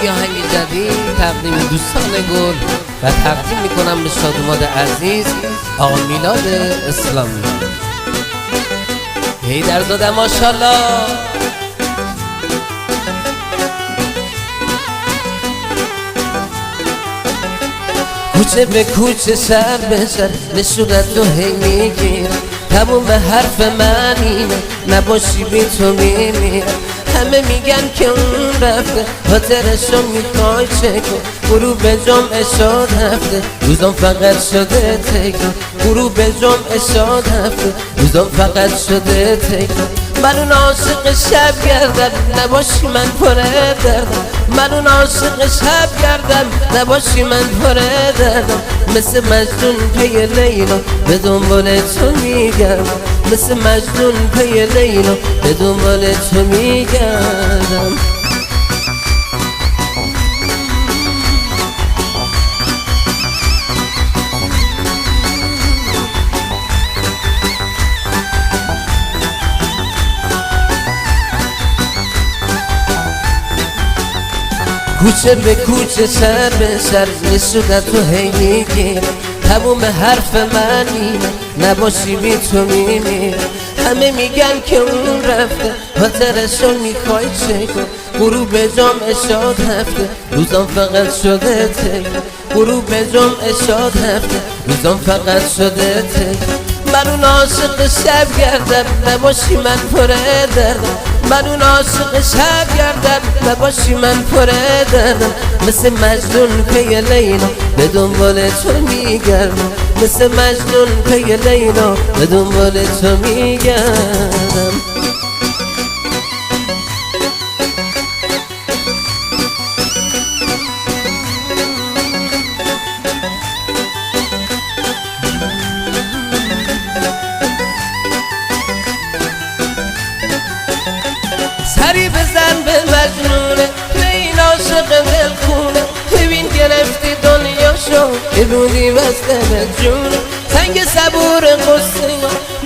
یه آهنگ جدید تقدیم دوستان گل و تقدیم میکنم به شادوماد عزیز آقا میلاد اسلامی. حیدرزاده ماشالله. کوچه به کوچه سر به سر نشونت تو هی میگیرم، تموم به حرف من اینه نباشی بی تو میمیرم. همه میگن که اون رفته خاطرشو میخوای چکن، غروب جمعه شاد هفته روزم فقط شده تکن، غروب جمعه شاد هفته روزم فقط شده تکن. من اون عاشق شب گردم نباشی من پره دردم، من اون عاشق شب گردم نباشی من پره دردم. مثل مجنون پی لیلا به دنبال تو میگردم، مثل مجنون پی لیلا به دنبال تو میگردم. کوچه به کوچه سر به سر نشونت تو هی میگیرم، تموم حرف من اینه نباشی بی تو میمیرم. همه میگن که اون رفته خاطرشو میخوای چکن، غروب جمعه شاد هفته روزم فقط شده تکن، غروب جمعه شاد هفته روزم فقط شده تکن. من اون عاشق شب گردم نباشی من پره دردم، من اون عاشق شب گردم نباشی من پره دردم. مثل مجنون پی لیلا به دنبال تو میگردم، مثل مجنون پی لیلا به دنبال تو میگردم. سری بزن به مجنونه به این عاشق دلخونه، ببین گرفتی دنیاشو که بودی بسته به جونه. سنگ صبور قصه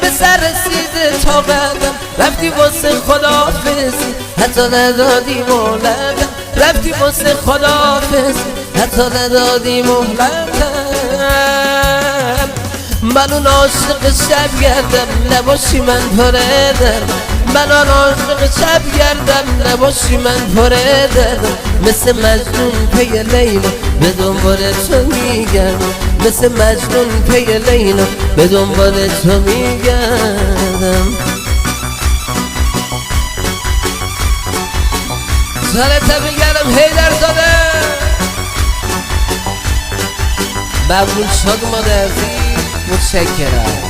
به سر رسیده تا قدم، رفتی واسه خداحافظی حتی ندادی مهلتم، رفتی واسه خداحافظی حتی ندادی مهلتم. من اون عاشق شب گردم نباشی من پره دردم، من آن عاشق شب گردم نباشی من پره دردم. مثل مجنون پی لیلا به دنبال تو میگردم، مثل مجنون پی لیلا به دنبال تو میگردم. سالت میگردم حیدرزاده. ممنون شادوماد عزیز، متشکرم.